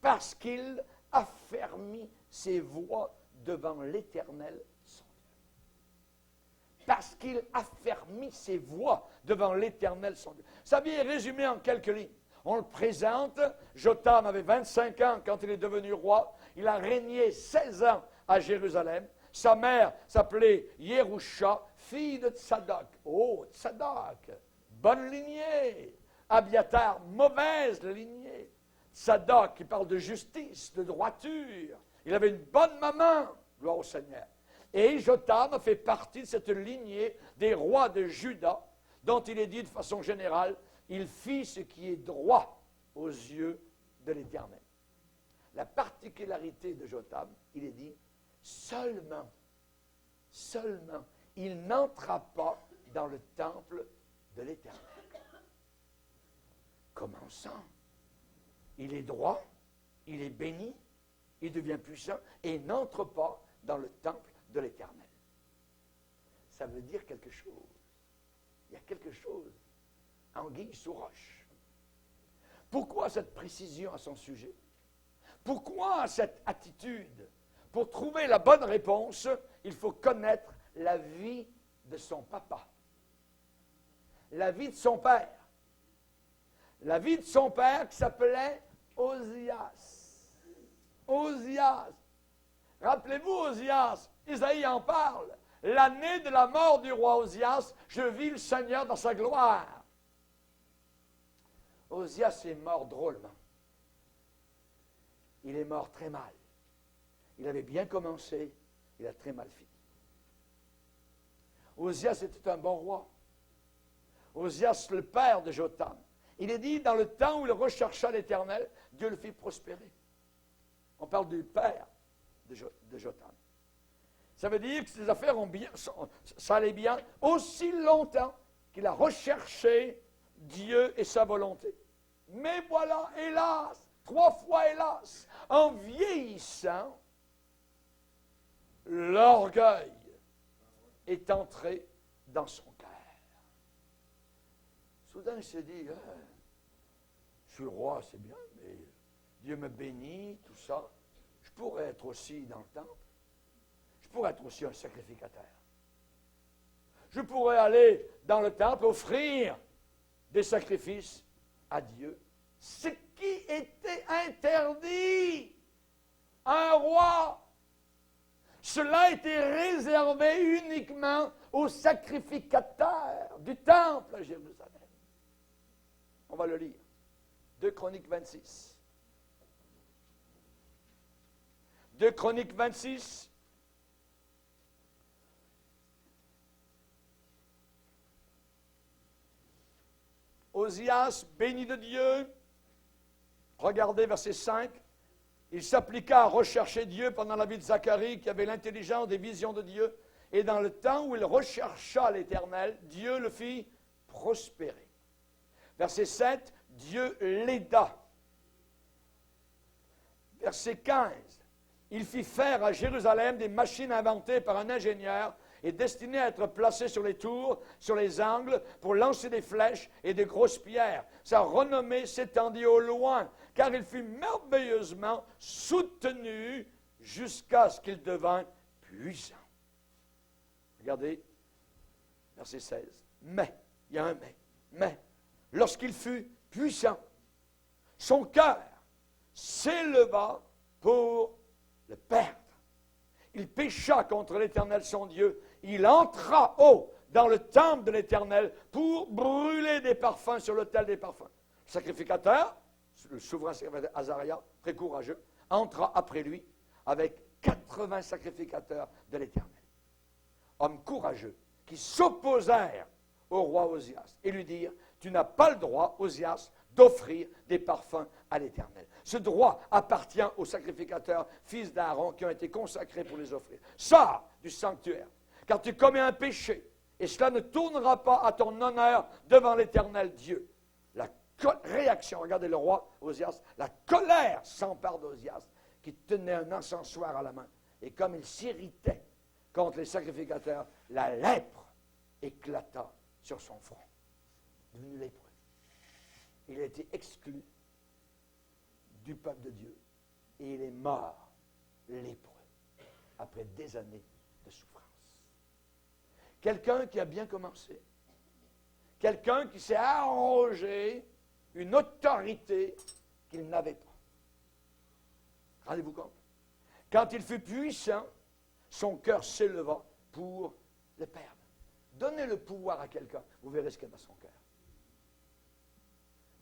parce qu'il affermit ses voies devant l'Éternel son Dieu. Parce qu'il affermit ses voies devant l'Éternel son Dieu. Sa vie est résumée en quelques lignes. On le présente. Jotham avait 25 ans quand il est devenu roi. Il a régné 16 ans à Jérusalem. Sa mère s'appelait Yérusha, fille de Tsadok. Oh, Tsadok, bonne lignée. Abiatar, mauvaise lignée. Tsadok, qui parle de justice, de droiture. Il avait une bonne maman, gloire au Seigneur. Et Jotham fait partie de cette lignée des rois de Juda, dont il est dit de façon générale, il fit ce qui est droit aux yeux de l'Éternel. La particularité de Jotham, il est dit, seulement, il n'entra pas dans le temple de l'Éternel. Comment ça? Il est droit, il est béni, il devient puissant et n'entre pas dans le temple de l'Éternel. Ça veut dire quelque chose. Il y a quelque chose anguille sous roche. Pourquoi cette précision à son sujet? Pourquoi cette attitude? Pour trouver la bonne réponse, il faut connaître la vie de son papa. La vie de son père. La vie de son père qui s'appelait Osias. Osias. Rappelez-vous Osias, Isaïe en parle. L'année de la mort du roi Osias, je vis le Seigneur dans sa gloire. Osias est mort drôlement. Il est mort très mal. Il avait bien commencé, il a très mal fini. Osias était un bon roi. Osias, le père de Jotham. Il est dit, dans le temps où il rechercha l'Éternel, Dieu le fit prospérer. On parle du père de Jotham. Ça veut dire que ses affaires ça allait bien aussi longtemps qu'il a recherché Dieu et sa volonté. Mais voilà, hélas, 3 fois hélas, en vieillissant, l'orgueil est entré dans son cœur. Soudain, il s'est dit, je suis roi, c'est bien, mais Dieu me bénit, tout ça. Je pourrais être aussi dans le temple. Je pourrais être aussi un sacrificateur. Je pourrais aller dans le temple offrir des sacrifices à Dieu, ce qui était interdit à un roi. Cela était réservé uniquement aux sacrificateurs du temple à Jérusalem. On va le lire. 2 Chroniques 26. 2 Chroniques 26. Osias, béni de Dieu, regardez verset 5, il s'appliqua à rechercher Dieu pendant la vie de Zacharie, qui avait l'intelligence des visions de Dieu, et dans le temps où il rechercha l'Éternel, Dieu le fit prospérer. Verset 7, Dieu l'aida. Verset 15, il fit faire à Jérusalem des machines inventées par un ingénieur et destinées à être placées sur les tours, sur les angles, pour lancer des flèches et de grosses pierres. Sa renommée s'étendit au loin, car il fut merveilleusement soutenu jusqu'à ce qu'il devint puissant. Regardez, verset 16. Mais, il y a un mais, lorsqu'il fut puissant, son cœur s'éleva pour le perdre. Il pécha contre l'Éternel son Dieu. Il entra dans le temple de l'Éternel pour brûler des parfums sur l'autel des parfums. Le sacrificateur, le souverain sacrificateur Azaria, très courageux, entra après lui avec 80 sacrificateurs de l'Éternel. Hommes courageux qui s'opposèrent au roi Osias et lui dirent, tu n'as pas le droit, Osias, d'offrir des parfums à l'Éternel. Ce droit appartient aux sacrificateurs, fils d'Aaron, qui ont été consacrés pour les offrir. Sors du sanctuaire, car tu commets un péché, et cela ne tournera pas à ton honneur devant l'Éternel Dieu. La réaction, regardez le roi Osias, la colère s'empare d'Osias, qui tenait un encensoir à la main. Et comme il s'irritait contre les sacrificateurs, la lèpre éclata sur son front, devenu lépreux. Il a été exclu du peuple de Dieu et il est mort lépreux après des années de souffrance. Quelqu'un qui a bien commencé, quelqu'un qui s'est arrogé une autorité qu'il n'avait pas. Rendez-vous compte? Quand il fut puissant, son cœur s'éleva pour le perdre. Donnez le pouvoir à quelqu'un, vous verrez ce qu'il y a dans son cœur.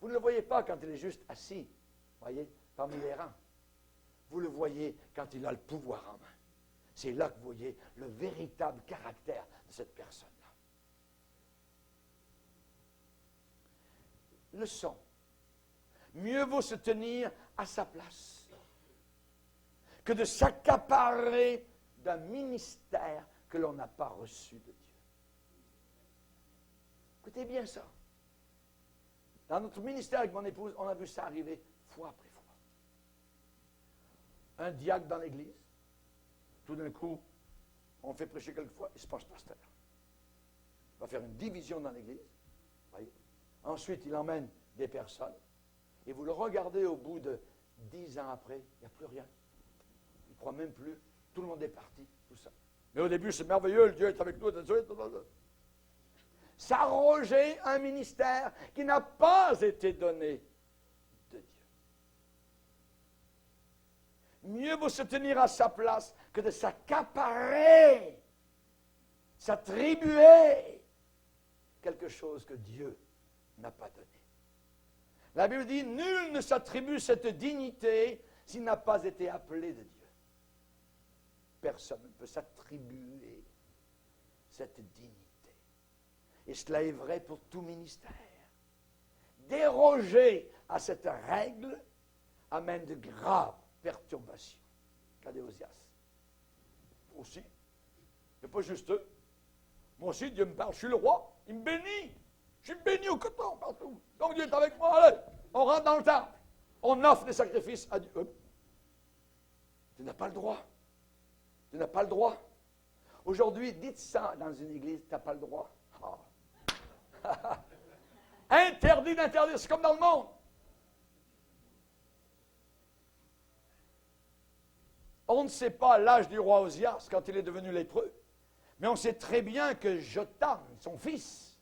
Vous ne le voyez pas quand il est juste assis, voyez, parmi les rangs. Vous le voyez quand il a le pouvoir en main. C'est là que vous voyez le véritable caractère de cette personne-là. Leçon. Mieux vaut se tenir à sa place que de s'accaparer d'un ministère que l'on n'a pas reçu de Dieu. Écoutez bien ça. Dans notre ministère avec mon épouse, on a vu ça arriver fois après fois. Un diacre dans l'église, tout d'un coup, on fait prêcher quelquefois, il se passe pasteur. Il va faire une division dans l'église. Voyez. Ensuite, il emmène des personnes. Et vous le regardez au bout de 10 ans après, il n'y a plus rien. Il ne croit même plus. Tout le monde est parti, tout ça. Mais au début, c'est merveilleux, le Dieu est avec nous. S'arroger un ministère qui n'a pas été donné de Dieu. Mieux vaut se tenir à sa place que de s'accaparer, s'attribuer quelque chose que Dieu n'a pas donné. La Bible dit, nul ne s'attribue cette dignité s'il n'a pas été appelé de Dieu. Personne ne peut s'attribuer cette dignité. Et cela est vrai pour tout ministère. Déroger à cette règle amène de graves perturbations. Regardez Osias. Aussi, c'est pas juste eux. Moi aussi, Dieu me parle, je suis le roi, il me bénit. Je suis béni au coton partout. Donc Dieu est avec moi, allez, on rentre dans le temple. On offre des sacrifices à Dieu. Tu n'as pas le droit. Tu n'as pas le droit. Aujourd'hui, dites ça dans une église, tu n'as pas le droit. Oh. Interdit d'interdire, c'est comme dans le monde. On ne sait pas l'âge du roi Osias quand il est devenu lépreux, mais on sait très bien que Jotham, son fils,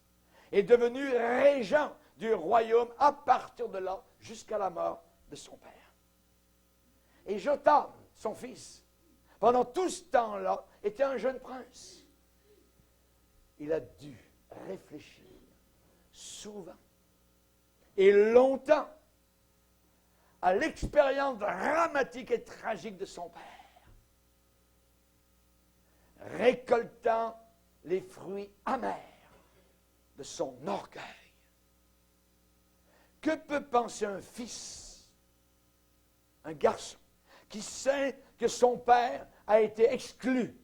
est devenu régent du royaume à partir de là jusqu'à la mort de son père. Et Jotham, son fils, pendant tout ce temps-là, était un jeune prince. Il a dû réfléchir souvent et longtemps à l'expérience dramatique et tragique de son père, récoltant les fruits amers de son orgueil. Que peut penser un fils, un garçon, qui sait que son père a été exclu,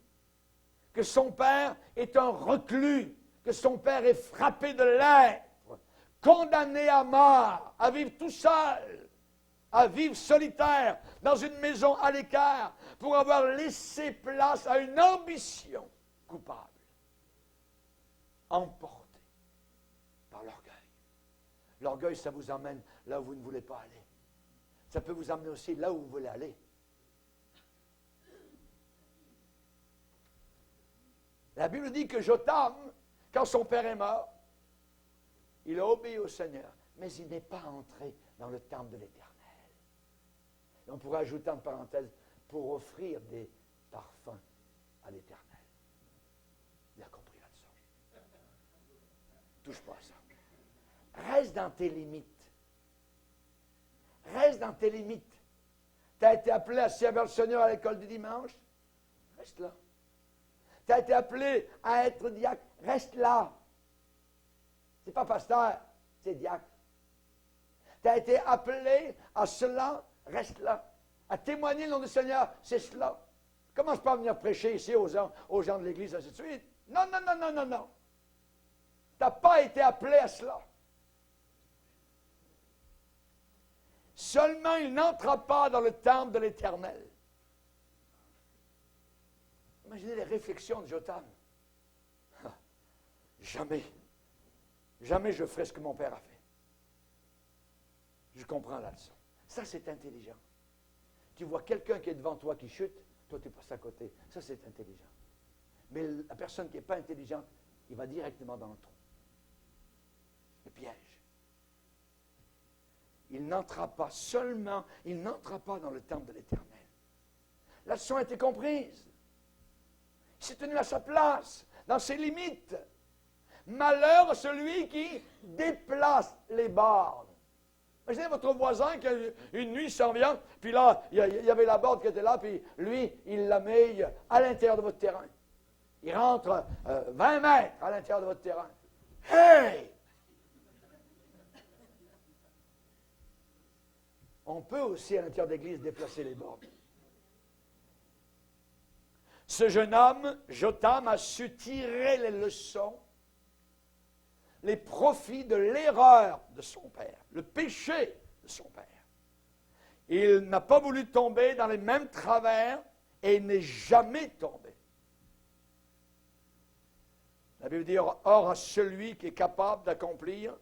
que son père est un reclus, que son père est frappé de lèpre, condamné à mort, à vivre tout seul, à vivre solitaire, dans une maison à l'écart, pour avoir laissé place à une ambition coupable, emportée par l'orgueil. L'orgueil, ça vous emmène là où vous ne voulez pas aller. Ça peut vous emmener aussi là où vous voulez aller. La Bible dit que Jotham, quand son père est mort, il a obéi au Seigneur, mais il n'est pas entré dans le temple de l'Éternel. Et on pourrait ajouter en parenthèse, pour offrir des parfums à l'Éternel. Il a compris la leçon. Touche pas à ça. Reste dans tes limites. Reste dans tes limites. Tu as été appelé à servir le Seigneur à l'école du dimanche? Reste là. Tu as été appelé à être diacre? Reste là. C'est pas pasteur, c'est diacre. Tu as été appelé à cela? Reste là. À témoigner le nom du Seigneur, c'est cela. Commence pas à venir prêcher ici aux gens de l'Église, ainsi de suite. Non, non, non, non, non, non. Tu n'as pas été appelé à cela. Seulement, il n'entra pas dans le temple de l'Éternel. Imaginez les réflexions de Jotham. Jamais, jamais je ferai ce que mon père a fait. Je comprends la leçon. Ça, c'est intelligent. Tu vois quelqu'un qui est devant toi qui chute, toi, tu passes à côté. Ça, c'est intelligent. Mais la personne qui n'est pas intelligente, il va directement dans le trou. Le piège. il n'entra pas seulement, il n'entra pas dans le temple de l'Éternel. La leçon a été comprise. Il s'est tenu à sa place, dans ses limites. Malheur à celui qui déplace les bornes. Imaginez votre voisin qui, une nuit, s'en vient, puis là, il y avait la borne qui était là, puis lui, il la met à l'intérieur de votre terrain. Il rentre 20 mètres à l'intérieur de votre terrain. Hey! On peut aussi, à l'intérieur de l'Église, déplacer les bornes. Ce jeune homme, Jotham, a su tirer les leçons, les profits de l'erreur de son père, le péché de son père. Il n'a pas voulu tomber dans les mêmes travers et il n'est jamais tombé. La Bible dit, or à celui qui est capable d'accomplir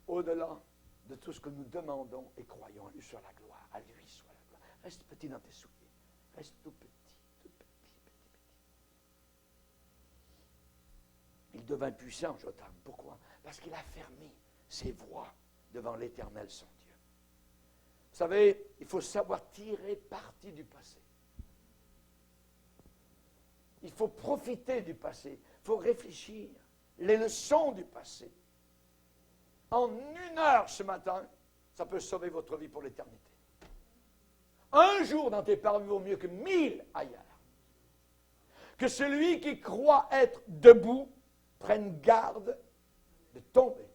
au-delà de tout ce que nous demandons et croyons, à lui soit la gloire, à lui soit la gloire. Reste petit dans tes souliers, reste tout petit. Il devint puissant, Jotham. Pourquoi? Parce qu'il a fermé ses voies devant l'Éternel, son Dieu. Vous savez, il faut savoir tirer parti du passé. Il faut profiter du passé. Il faut réfléchir. Les leçons du passé. En 1 heure ce matin, ça peut sauver votre vie pour l'éternité. Un jour dans tes paroles vaut mieux que 1000 ailleurs. Que celui qui croit être debout prenne garde de tomber.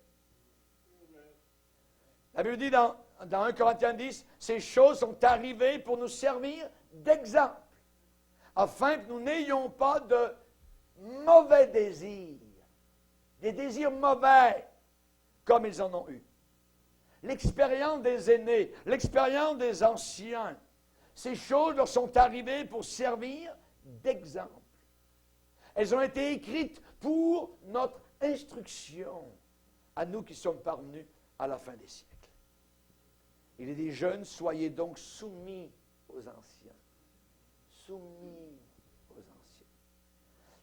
La Bible dit dans 1 Corinthiens 10, ces choses sont arrivées pour nous servir d'exemple, afin que nous n'ayons pas de mauvais désirs, des désirs mauvais, comme ils en ont eu. L'expérience des aînés, l'expérience des anciens, ces choses leur sont arrivées pour servir d'exemple. Elles ont été écrites pour notre instruction, à nous qui sommes parvenus à la fin des siècles. Il est dit, jeunes, soyez donc soumis aux anciens. Soumis aux anciens.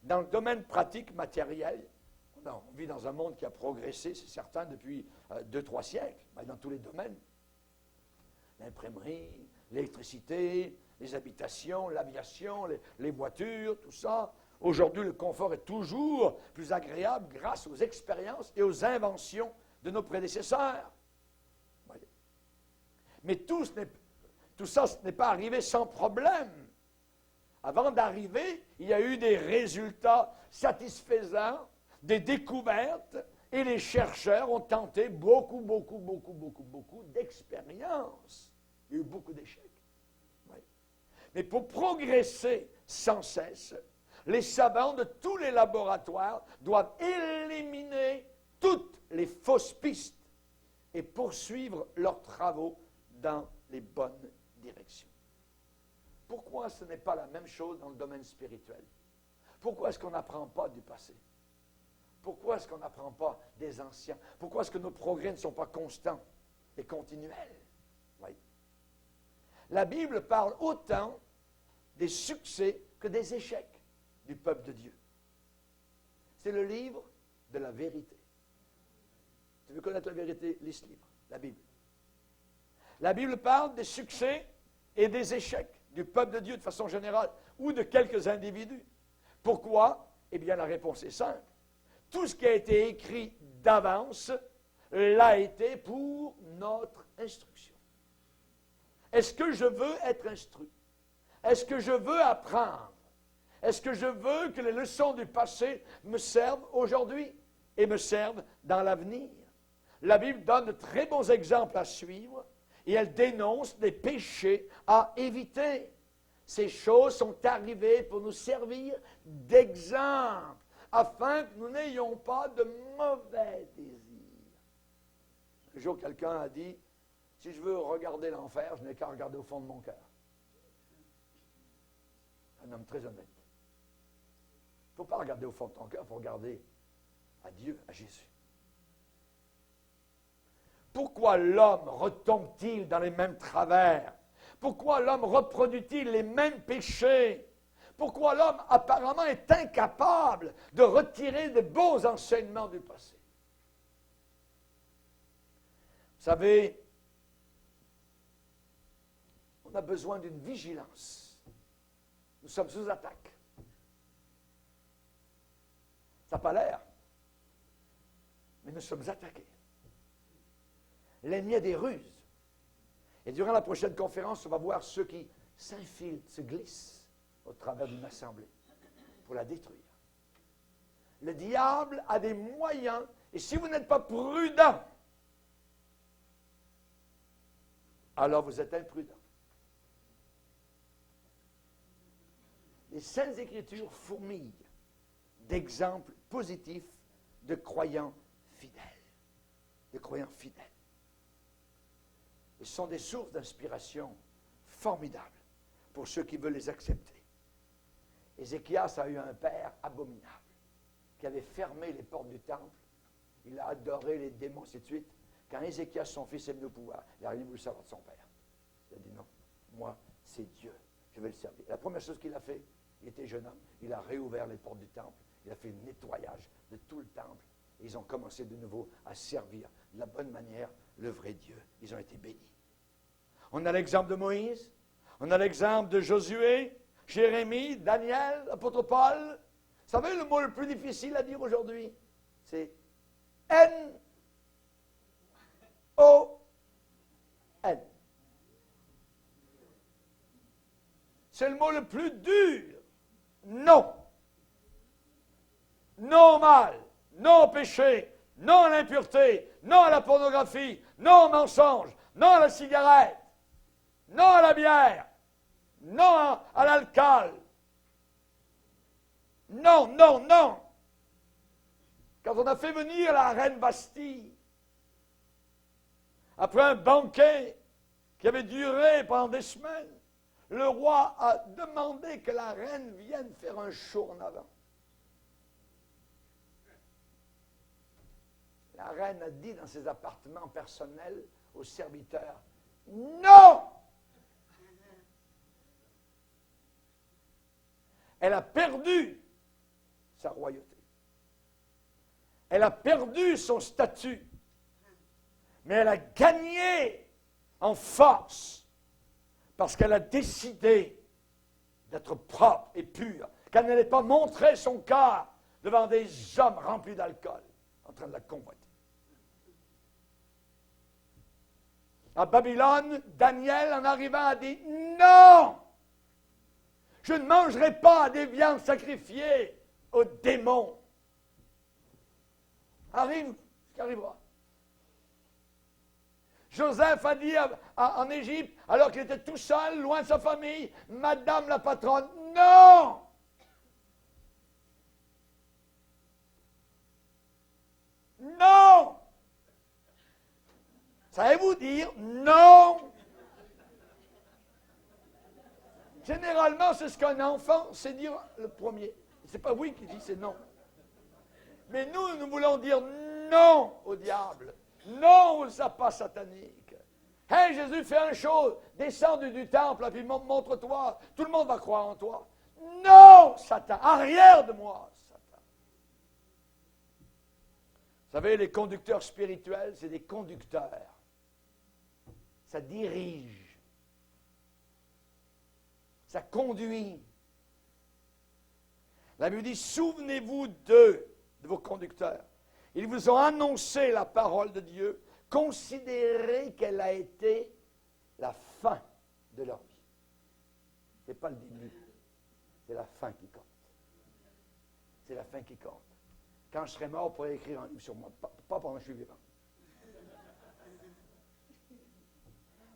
Dans le domaine pratique, matériel, on vit dans un monde qui a progressé, c'est certain, depuis 2-3 siècles, dans tous les domaines. L'imprimerie, l'électricité, les habitations, l'aviation, les voitures, tout ça. Aujourd'hui, le confort est toujours plus agréable grâce aux expériences et aux inventions de nos prédécesseurs. Voyez. Mais tout ça, ce n'est pas arrivé sans problème. Avant d'arriver, il y a eu des résultats satisfaisants, des découvertes, et les chercheurs ont tenté beaucoup d'expériences. Il y a eu beaucoup d'échecs. Voyez. Mais pour progresser sans cesse, les savants de tous les laboratoires doivent éliminer toutes les fausses pistes et poursuivre leurs travaux dans les bonnes directions. Pourquoi ce n'est pas la même chose dans le domaine spirituel? Pourquoi est-ce qu'on n'apprend pas du passé? Pourquoi est-ce qu'on n'apprend pas des anciens? Pourquoi est-ce que nos progrès ne sont pas constants et continuels? Oui. La Bible parle autant des succès que des échecs du peuple de Dieu. C'est le livre de la vérité. Tu veux connaître la vérité? Lis ce livre, la Bible. La Bible parle des succès et des échecs du peuple de Dieu de façon générale, ou de quelques individus. Pourquoi? Eh bien, la réponse est simple. Tout ce qui a été écrit d'avance l'a été pour notre instruction. Est-ce que je veux être instruit? Est-ce que je veux apprendre? Est-ce que je veux que les leçons du passé me servent aujourd'hui et me servent dans l'avenir? La Bible donne de très bons exemples à suivre et elle dénonce des péchés à éviter. Ces choses sont arrivées pour nous servir d'exemple, afin que nous n'ayons pas de mauvais désirs. Un jour, quelqu'un a dit, si je veux regarder l'enfer, je n'ai qu'à regarder au fond de mon cœur. Un homme très honnête. Il ne faut pas regarder au fond de ton cœur, il faut regarder à Dieu, à Jésus. Pourquoi l'homme retombe-t-il dans les mêmes travers? Pourquoi l'homme reproduit-il les mêmes péchés? Pourquoi l'homme apparemment est incapable de retirer de beaux enseignements du passé? Vous savez, on a besoin d'une vigilance. Nous sommes sous attaque. Ça n'a pas l'air, mais nous sommes attaqués. L'ennemi a des ruses. Et durant la prochaine conférence, on va voir ceux qui s'infiltrent, se glissent au travers d'une assemblée pour la détruire. Le diable a des moyens, et si vous n'êtes pas prudent, alors vous êtes imprudent. Les Saintes Écritures fourmillent d'exemples positifs de croyants fidèles. De croyants fidèles. Ce sont des sources d'inspiration formidables pour ceux qui veulent les accepter. Ézéchias a eu un père abominable qui avait fermé les portes du temple. Il a adoré les démons, ainsi de suite. Quand Ézéchias, son fils, est venu au pouvoir, il n'a rien voulu savoir de son père. Il a dit non, moi, c'est Dieu, je vais le servir. La première chose qu'il a fait, il était jeune homme, il a réouvert les portes du temple, il a fait le nettoyage de tout le temple, et ils ont commencé de nouveau à servir de la bonne manière le vrai Dieu. Ils ont été bénis. On a l'exemple de Moïse, on a l'exemple de Josué, Jérémie, Daniel, l'apôtre Paul. Vous savez, le mot le plus difficile à dire aujourd'hui, c'est N-O-N. C'est le mot le plus dur. Non. Non au mal, non au péché, non à l'impureté, non à la pornographie, non au mensonge, non à la cigarette, non à la bière, non à l'alcool. Non, non, non. Quand on a fait venir la reine Bastille, après un banquet qui avait duré pendant des semaines, le roi a demandé que la reine vienne faire un show en avant. La reine a dit dans ses appartements personnels aux serviteurs, non! Elle a perdu sa royauté. Elle a perdu son statut. Mais elle a gagné en force parce qu'elle a décidé d'être propre et pure, qu'elle n'allait pas montrer son corps devant des hommes remplis d'alcool en train de la convoiter. À Babylone, Daniel, en arrivant, a dit « Non! Je ne mangerai pas des viandes sacrifiées aux démons. » Arrive ce qui arrivera. Joseph a dit en Égypte, alors qu'il était tout seul, loin de sa famille, « Madame la patronne, non! » Non! Savez-vous dire non? Généralement, c'est ce qu'un enfant sait dire le premier. Ce n'est pas oui qui dit, c'est non. Mais nous voulons dire non au diable. Non au sapin satanique. Hey, Jésus, fais une chose. Descends du temple, puis montre-toi. Tout le monde va croire en toi. Non, Satan. Arrière de moi, Satan. Vous savez, les conducteurs spirituels, c'est des conducteurs. Ça dirige. Ça conduit. La Bible dit, souvenez-vous d'eux, de vos conducteurs. Ils vous ont annoncé la parole de Dieu. Considérez qu'elle a été la fin de leur vie. Ce n'est pas le début. C'est la fin qui compte. C'est la fin qui compte. Quand je serai mort, vous pourrez écrire un livre sur moi. Pas pendant que je suis vivant.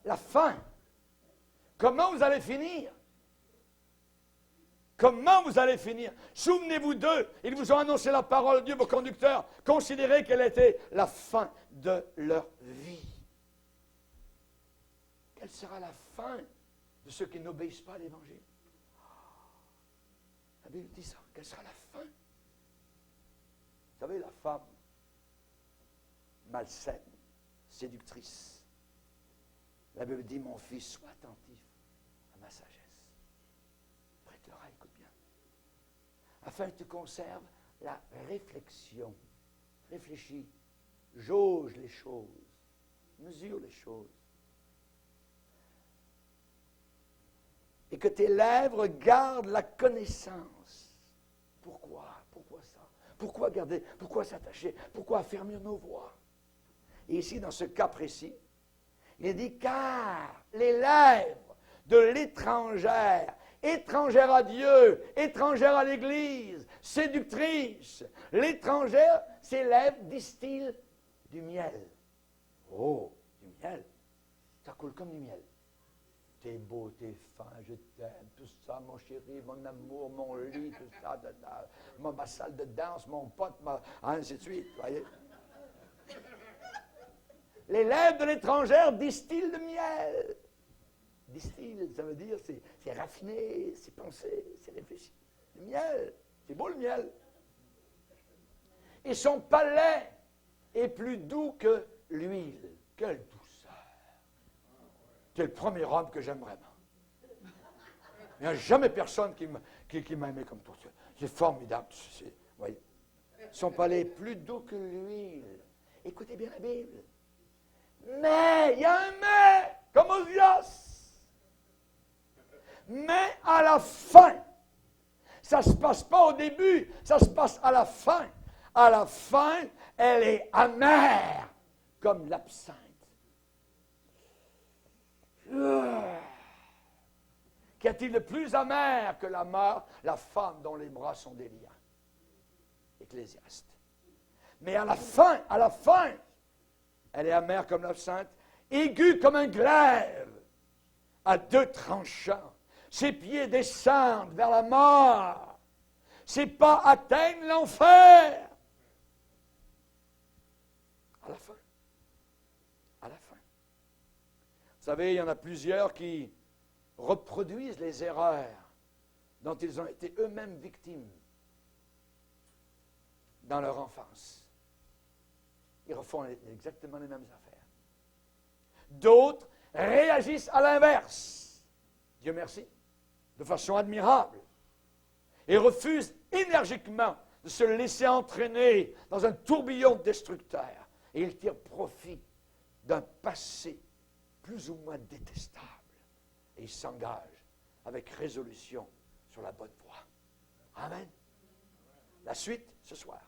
La fin. Comment vous allez finir? Comment vous allez finir? Souvenez-vous d'eux. Ils vous ont annoncé la parole de Dieu, vos conducteurs. Considérez quelle était la fin de leur vie. Quelle sera la fin de ceux qui n'obéissent pas à l'Évangile? La Bible dit ça. Quelle sera la fin? Vous savez, la femme malsaine, séductrice. La Bible dit, mon fils, sois attentif à ma sagesse. Prête l'oreille, écoute bien. Afin que tu conserves la réflexion. Réfléchis. Jauge les choses. mesure les choses. Et que tes lèvres gardent la connaissance. Pourquoi? Pourquoi ça? Pourquoi garder? Pourquoi s'attacher? Pourquoi affermir nos voix? Et ici, dans ce cas précis, il dit, car les lèvres de l'étrangère, étrangère à Dieu, étrangère à l'Église, séductrice, l'étrangère, ses lèvres distillent du miel. Oh, du miel. Ça coule comme du miel. T'es beau, t'es fin, je t'aime, tout ça, mon chéri, mon amour, mon lit, tout ça, ma salle de danse, mon pote, ainsi de suite, voyez. Les lèvres de l'étrangère distillent le miel. Distille, ça veut dire, c'est raffiné, c'est pensé, c'est réfléchi. Le miel, c'est beau le miel. Et son palais est plus doux que l'huile. Quelle douceur. Tu es le premier homme que j'aime vraiment. Il n'y a jamais personne qui m'a aimé comme toi. C'est formidable. Voyez. Son palais est plus doux que l'huile. Écoutez bien la Bible. Mais, il y a un mais, comme Osias. Mais à la fin, ça ne se passe pas au début, ça se passe à la fin. À la fin, elle est amère, comme l'absinthe. Qu'y a-t-il de plus amer que la mort, la femme dont les bras sont des liens? Ecclésiaste. Mais à la fin, elle est amère comme l'absinthe, aiguë comme un glaive, à deux tranchants. Ses pieds descendent vers la mort. Ses pas atteignent l'enfer. À la fin. À la fin. Vous savez, il y en a plusieurs qui reproduisent les erreurs dont ils ont été eux-mêmes victimes dans leur enfance. Ils refont exactement les mêmes affaires. D'autres réagissent à l'inverse. Dieu merci, de façon admirable. Et refusent énergiquement de se laisser entraîner dans un tourbillon destructeur. Et ils tirent profit d'un passé plus ou moins détestable. Et ils s'engagent avec résolution sur la bonne voie. Amen. La suite, ce soir.